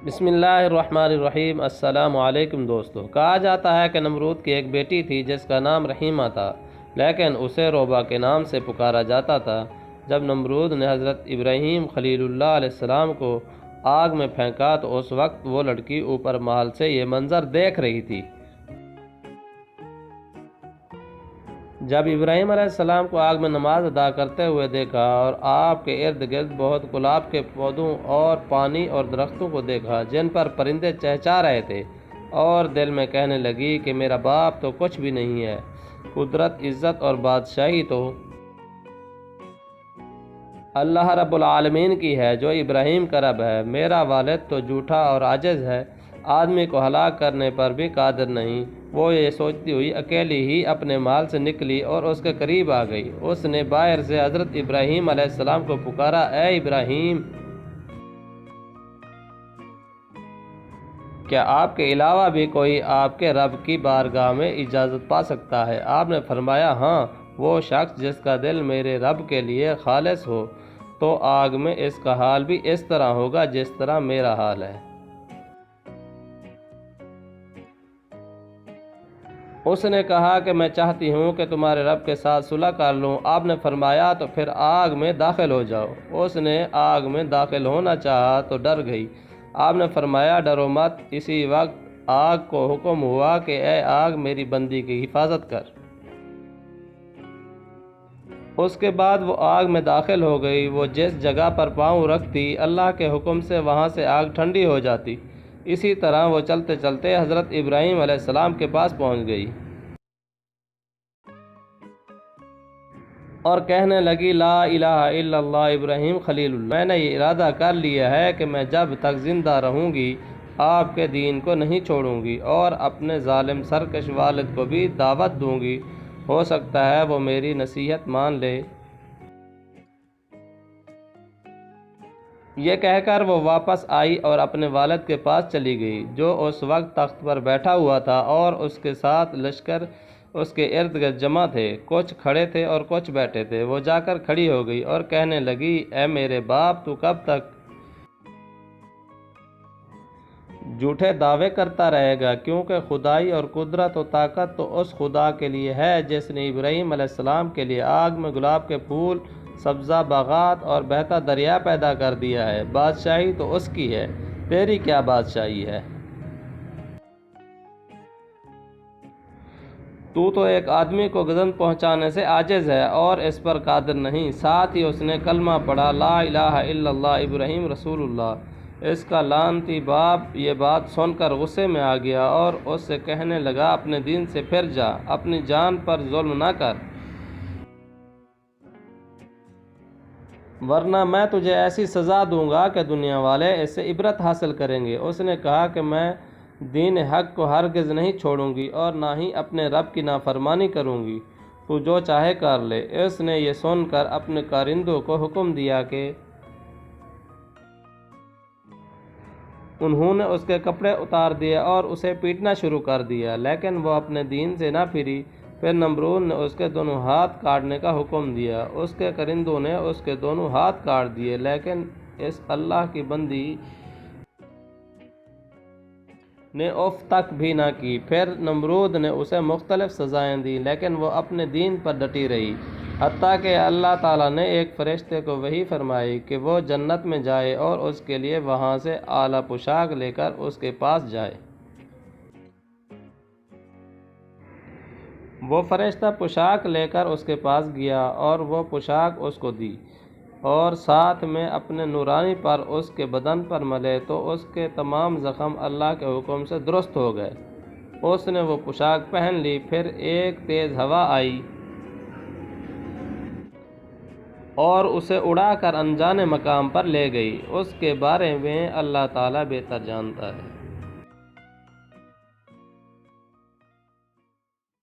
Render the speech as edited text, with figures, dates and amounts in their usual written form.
بسم اللہ الرحمن الرحیم۔ السلام علیکم دوستو۔ کہا جاتا ہے کہ نمرود کی ایک بیٹی تھی جس کا نام رحیمہ تھا، لیکن اسے روبہ کے نام سے پکارا جاتا تھا۔ جب نمرود نے حضرت ابراہیم خلیل اللہ علیہ السلام کو آگ میں پھینکا تو اس وقت وہ لڑکی اوپر محل سے یہ منظر دیکھ رہی تھی۔ جب ابراہیم علیہ السلام کو آگ میں نماز ادا کرتے ہوئے دیکھا اور آپ کے ارد گرد بہت گلاب کے پودوں اور پانی اور درختوں کو دیکھا جن پر پرندے چہچہا رہے تھے، اور دل میں کہنے لگی کہ میرا باپ تو کچھ بھی نہیں ہے، قدرت، عزت اور بادشاہی تو اللہ رب العالمین کی ہے جو ابراہیم کا رب ہے۔ میرا والد تو جھوٹا اور عاجز ہے، آدمی کو ہلاک کرنے پر بھی قادر نہیں۔ وہ یہ سوچتی ہوئی اکیلی ہی اپنے محل سے نکلی اور اس کے قریب آ گئی۔ اس نے باہر سے حضرت ابراہیم علیہ السلام کو پکارا، اے ابراہیم، کیا آپ کے علاوہ بھی کوئی آپ کے رب کی بارگاہ میں اجازت پا سکتا ہے؟ آپ نے فرمایا، ہاں، وہ شخص جس کا دل میرے رب کے لیے خالص ہو تو آگ میں اس کا حال بھی اس طرح ہوگا جس طرح میرا حال ہے۔ اس نے کہا کہ میں چاہتی ہوں کہ تمہارے رب کے ساتھ صلح کر لوں۔ آپ نے فرمایا، تو پھر آگ میں داخل ہو جاؤ۔ اس نے آگ میں داخل ہونا چاہا تو ڈر گئی۔ آپ نے فرمایا، ڈرو مت۔ اسی وقت آگ کو حکم ہوا کہ اے آگ، میری بندی کی حفاظت کر۔ اس کے بعد وہ آگ میں داخل ہو گئی۔ وہ جس جگہ پر پاؤں رکھتی، اللہ کے حکم سے وہاں سے آگ ٹھنڈی ہو جاتی۔ اسی طرح وہ چلتے چلتے حضرت ابراہیم علیہ السلام کے پاس پہنچ گئی اور کہنے لگی، لا الہ الا اللہ ابراہیم خلیل اللہ، میں نے یہ ارادہ کر لیا ہے کہ میں جب تک زندہ رہوں گی آپ کے دین کو نہیں چھوڑوں گی اور اپنے ظالم سرکش والد کو بھی دعوت دوں گی، ہو سکتا ہے وہ میری نصیحت مان لے۔ یہ کہہ کر وہ واپس آئی اور اپنے والد کے پاس چلی گئی جو اس وقت تخت پر بیٹھا ہوا تھا، اور اس کے ساتھ لشکر اس کے ارد گرد جمع تھے، کچھ کھڑے تھے اور کچھ بیٹھے تھے۔ وہ جا کر کھڑی ہو گئی اور کہنے لگی، اے میرے باپ، تو کب تک جھوٹے دعوے کرتا رہے گا؟ کیونکہ خدائی اور قدرت و طاقت تو اس خدا کے لیے ہے جس نے ابراہیم علیہ السلام کے لیے آگ میں گلاب کے پھول، سبزہ باغات اور بہتا دریا پیدا کر دیا ہے۔ بادشاہی تو اس کی ہے، تیری کیا بادشاہی ہے؟ تو ایک آدمی کو گزن پہنچانے سے عاجز ہے اور اس پر قادر نہیں۔ ساتھ ہی اس نے کلمہ پڑھا، لا الہ الا اللہ ابراہیم رسول اللہ۔ اس کا لعنتی باپ یہ بات سن کر غصے میں آ گیا اور اس سے کہنے لگا، اپنے دین سے پھر جا، اپنی جان پر ظلم نہ کر، ورنہ میں تجھے ایسی سزا دوں گا کہ دنیا والے اس سے عبرت حاصل کریں گے۔ اس نے کہا کہ میں دین حق کو ہرگز نہیں چھوڑوں گی اور نہ ہی اپنے رب کی نافرمانی کروں گی، تو جو چاہے کر لے۔ اس نے یہ سن کر اپنے کارندوں کو حکم دیا کہ انہوں نے اس کے کپڑے اتار دیے اور اسے پیٹنا شروع کر دیا، لیکن وہ اپنے دین سے نہ پھری۔ پھر نمرود نے اس کے دونوں ہاتھ کاٹنے کا حکم دیا۔ اس کے کارندوں نے اس کے دونوں ہاتھ کاٹ دیے، لیکن اس اللہ کی بندی نے اف تک بھی نہ کی۔ پھر نمرود نے اسے مختلف سزائیں دیں، لیکن وہ اپنے دین پر ڈٹی رہی، حتیٰ کہ اللہ تعالیٰ نے ایک فرشتے کو وحی فرمائی کہ وہ جنت میں جائے اور اس کے لیے وہاں سے اعلیٰ پوشاک لے کر اس کے پاس جائے۔ وہ فرشتہ پوشاک لے کر اس کے پاس گیا اور وہ پوشاک اس کو دی اور ساتھ میں اپنے نورانی پر اس کے بدن پر ملے تو اس کے تمام زخم اللہ کے حکم سے درست ہو گئے۔ اس نے وہ پوشاک پہن لی۔ پھر ایک تیز ہوا آئی اور اسے اڑا کر انجانے مقام پر لے گئی۔ اس کے بارے میں اللہ تعالیٰ بہتر جانتا ہے۔